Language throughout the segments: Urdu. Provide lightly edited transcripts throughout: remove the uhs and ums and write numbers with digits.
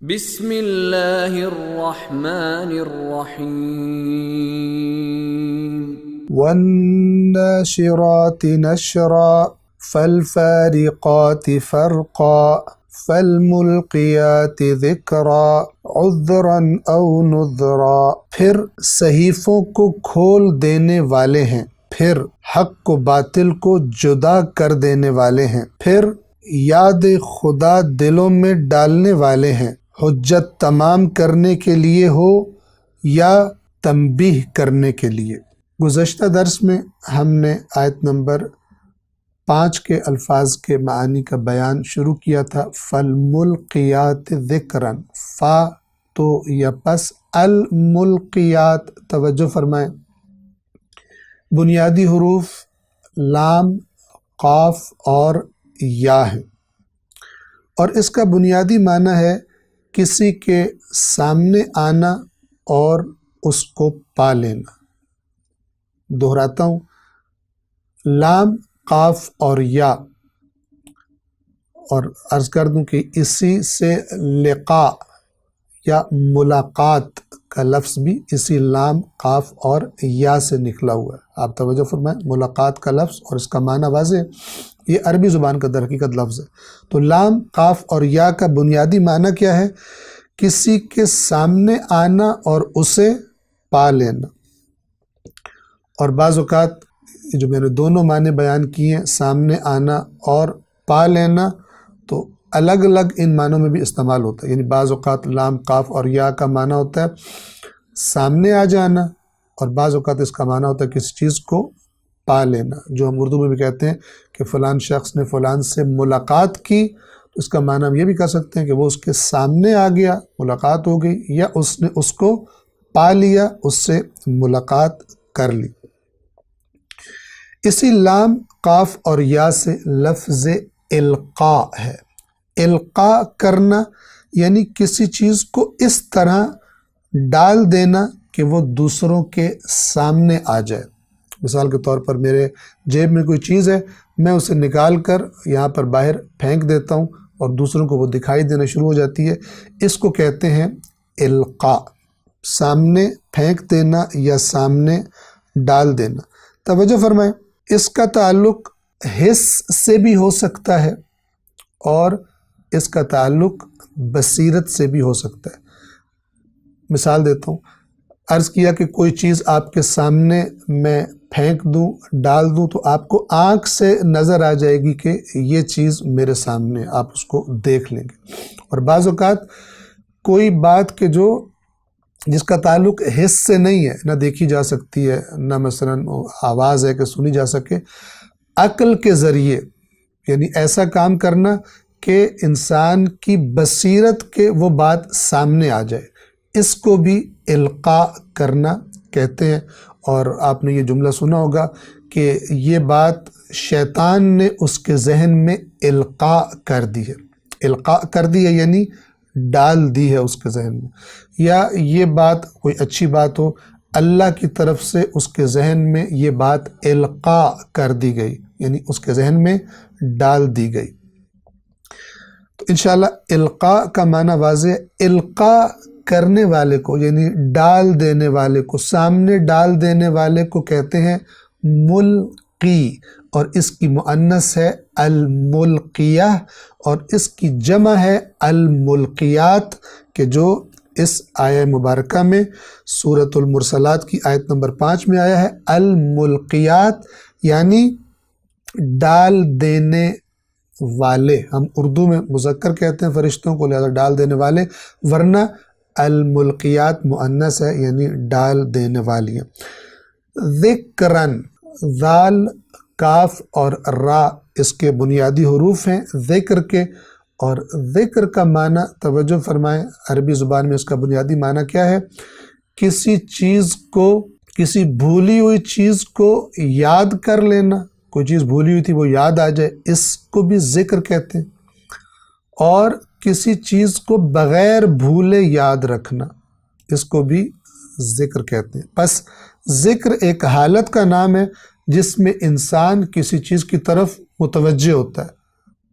بسم اللہ الرحمن الرحیم والناشرات نشرا فالفارقات فرقا فالملقیات ذکرا عذرا او نذرا۔ پھر صحیفوں کو کھول دینے والے ہیں، پھر حق کو باطل کو جدا کر دینے والے ہیں، پھر یاد خدا دلوں میں ڈالنے والے ہیں، حجت تمام کرنے کے لیے ہو یا تنبیہ کرنے کے لیے۔ گزشتہ درس میں ہم نے آیت نمبر 5 کے الفاظ کے معانی کا بیان شروع کیا تھا۔ فالملقیات ذکرا، فا تو یا پس، الملقیات توجہ فرمائیں، بنیادی حروف لام، قاف اور یا ہے، اور اس کا بنیادی معنی ہے کسی کے سامنے آنا اور اس کو پا لینا۔ دہراتا ہوں، لام، قاف اور یا، اور عرض کر دوں کہ اسی سے لقاء یا ملاقات کا لفظ بھی اسی لام، قاف اور یا سے نکلا ہوا ہے۔ آپ توجہ فرمائیں، ملاقات کا لفظ اور اس کا معنی واضح ہے، یہ عربی زبان کا در حقیقت لفظ ہے۔ تو لام، قاف اور یا کا بنیادی معنی کیا ہے؟ کسی کے سامنے آنا اور اسے پا لینا۔ اور بعض اوقات جو میں نے دونوں معنی بیان کیے ہیں، سامنے آنا اور پا لینا، تو الگ الگ ان معنوں میں بھی استعمال ہوتا ہے۔ یعنی بعض اوقات لام، قاف اور یا کا معنی ہوتا ہے سامنے آ جانا، اور بعض اوقات اس کا معنی ہوتا ہے کسی چیز کو پا لینا، جو ہم اردو میں بھی کہتے ہیں کہ فلان شخص نے فلان سے ملاقات کی، تو اس کا معنی ہم یہ بھی کہہ سکتے ہیں کہ وہ اس کے سامنے آ گیا، ملاقات ہو گئی، یا اس نے اس کو پا لیا، اس سے ملاقات کر لی۔ اسی لام، قاف اور یا سے لفظ القاء ہے۔ القاء کرنا یعنی کسی چیز کو اس طرح ڈال دینا کہ وہ دوسروں کے سامنے آ جائے۔ مثال کے طور پر میرے جیب میں کوئی چیز ہے، میں اسے نکال کر یہاں پر باہر پھینک دیتا ہوں اور دوسروں کو وہ دکھائی دینا شروع ہو جاتی ہے، اس کو کہتے ہیں القاء، سامنے پھینک دینا یا سامنے ڈال دینا۔ توجہ فرمائیں، اس کا تعلق حس سے بھی ہو سکتا ہے اور اس کا تعلق بصیرت سے بھی ہو سکتا ہے۔ مثال دیتا ہوں، عرض کیا کہ کوئی چیز آپ کے سامنے میں پھینک دوں، ڈال دوں، تو آپ کو آنکھ سے نظر آ جائے گی کہ یہ چیز میرے سامنے، آپ اس کو دیکھ لیں گے۔ اور بعض اوقات کوئی بات کہ جس کا تعلق حس سے نہیں ہے، نہ دیکھی جا سکتی ہے، نہ مثلا آواز ہے کہ سنی جا سکے، عقل کے ذریعے، یعنی ایسا کام کرنا کہ انسان کی بصیرت کے وہ بات سامنے آ جائے، اس کو بھی القاء کرنا کہتے ہیں۔ اور آپ نے یہ جملہ سنا ہوگا کہ یہ بات شیطان نے اس کے ذہن میں القاء کر دی ہے۔ القاء کر دی ہے یعنی ڈال دی ہے اس کے ذہن میں، یا یہ بات کوئی اچھی بات ہو، اللہ کی طرف سے اس کے ذہن میں یہ بات القاء کر دی گئی، یعنی اس کے ذہن میں ڈال دی گئی۔ تو انشاءاللہ القاء کا معنی واضح ہے۔ القاء کرنے والے کو یعنی ڈال دینے والے کو، سامنے ڈال دینے والے کو کہتے ہیں ملقی، اور اس کی مؤنث ہے الملقیہ، اور اس کی جمع ہے الملقیات، کہ جو اس آیہ مبارکہ میں سورۃ المرسلات کی آیت نمبر 5 میں آیا ہے۔ الملقیات یعنی ڈال دینے والے، ہم اردو میں مذکر کہتے ہیں فرشتوں کو، لہذا ڈال دینے والے، ورنہ الملقیات مؤنث ہے یعنی ڈال دینے والیاں۔ ذکرن، ذال، کاف اور را اس کے بنیادی حروف ہیں ذکر کے، اور ذکر کا معنی توجہ فرمائیں، عربی زبان میں اس کا بنیادی معنی کیا ہے؟ کسی چیز کو، کسی بھولی ہوئی چیز کو یاد کر لینا، کوئی چیز بھولی ہوئی تھی وہ یاد آ جائے، اس کو بھی ذکر کہتے ہیں۔ اور کسی چیز کو بغیر بھولے یاد رکھنا، اس کو بھی ذکر کہتے ہیں۔ پس ذکر ایک حالت کا نام ہے جس میں انسان کسی چیز کی طرف متوجہ ہوتا ہے،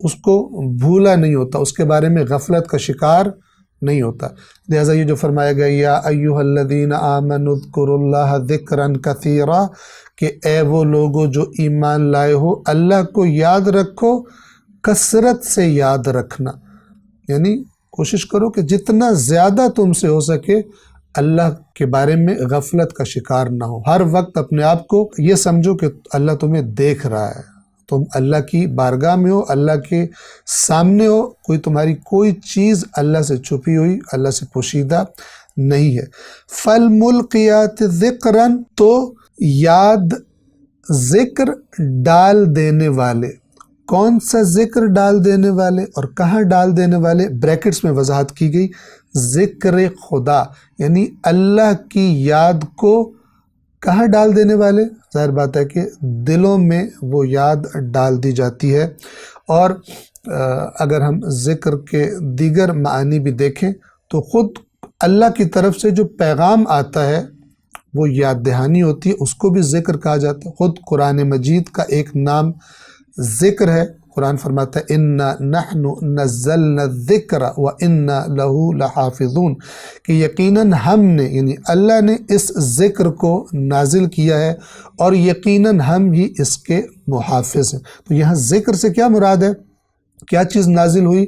اس کو بھولا نہیں ہوتا، اس کے بارے میں غفلت کا شکار نہیں ہوتا۔ لہٰذا یہ جو فرمایا گیا یا ایھا الذین آمنوا اذکروا اللہ ذکرا کثیرا، کہ اے وہ لوگو جو ایمان لائے ہو اللہ کو یاد رکھو، کثرت سے یاد رکھنا، یعنی کوشش کرو کہ جتنا زیادہ تم سے ہو سکے اللہ کے بارے میں غفلت کا شکار نہ ہو۔ ہر وقت اپنے آپ کو یہ سمجھو کہ اللہ تمہیں دیکھ رہا ہے، تم اللہ کی بارگاہ میں ہو، اللہ کے سامنے ہو، تمہاری کوئی چیز اللہ سے چھپی ہوئی، اللہ سے پوشیدہ نہیں ہے۔ فالملقیات ذکرا، تو یاد ذکر ڈال دینے والے، کون سا ذکر ڈال دینے والے اور کہاں ڈال دینے والے؟ بریکٹس میں وضاحت کی گئی، ذکر خدا، یعنی اللہ کی یاد کو کہاں ڈال دینے والے؟ ظاہر بات ہے کہ دلوں میں وہ یاد ڈال دی جاتی ہے۔ اور اگر ہم ذکر کے دیگر معانی بھی دیکھیں تو خود اللہ کی طرف سے جو پیغام آتا ہے وہ یاد دہانی ہوتی ہے، اس کو بھی ذکر کہا جاتا ہے۔ خود قرآن مجید کا ایک نام ذکر ہے، قرآن فرماتا ہے اِنَّا نَحْنُ نَزَّلْنَا الذِّكْرَ وَإِنَّا لَهُ لَحَافِظُونَ، کہ یقیناً ہم نے، یعنی اللہ نے اس ذکر کو نازل کیا ہے اور یقیناً ہم ہی اس کے محافظ ہیں۔ تو یہاں ذکر سے کیا مراد ہے؟ کیا چیز نازل ہوئی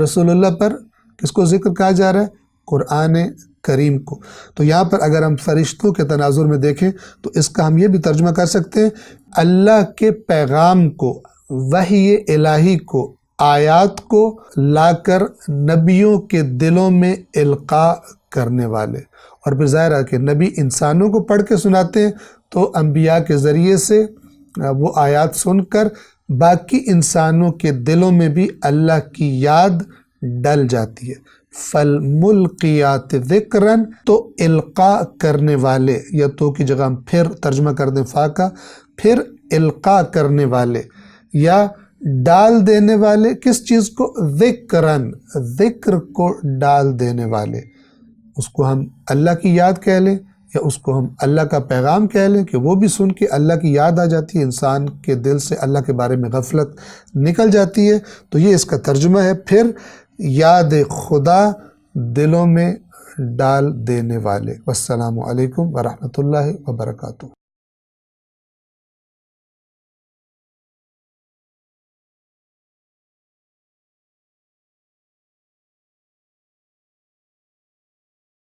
رسول اللہ پر؟ کس کو ذکر کہا جا رہا ہے؟ قرآن کریم کو۔ تو یہاں پر اگر ہم فرشتوں کے تناظر میں دیکھیں تو اس کا ہم یہ بھی ترجمہ کر سکتے ہیں اللہ کے پیغام کو، وحی الہی کو، آیات کو لا کر نبیوں کے دلوں میں القاء کرنے والے۔ اور پھر ظاہر ہے کہ نبی انسانوں کو پڑھ کے سناتے ہیں تو انبیاء کے ذریعے سے وہ آیات سن کر باقی انسانوں کے دلوں میں بھی اللہ کی یاد ڈل جاتی ہے۔ فالملقیات ذکرا، تو القاء کرنے والے، یا تو کی جگہ ہم پھر ترجمہ کر دیں فا کا، پھر القاء کرنے والے یا ڈال دینے والے، کس چیز کو؟ ذکرن، ذکر کو ڈال دینے والے۔ اس کو ہم اللہ کی یاد کہہ لیں یا اس کو ہم اللہ کا پیغام کہہ لیں کہ وہ بھی سن کے اللہ کی یاد آ جاتی ہے، انسان کے دل سے اللہ کے بارے میں غفلت نکل جاتی ہے۔ تو یہ اس کا ترجمہ ہے، پھر یاد خدا دلوں میں ڈال دینے والے۔ والسلام علیکم ورحمۃ اللہ وبرکاتہ۔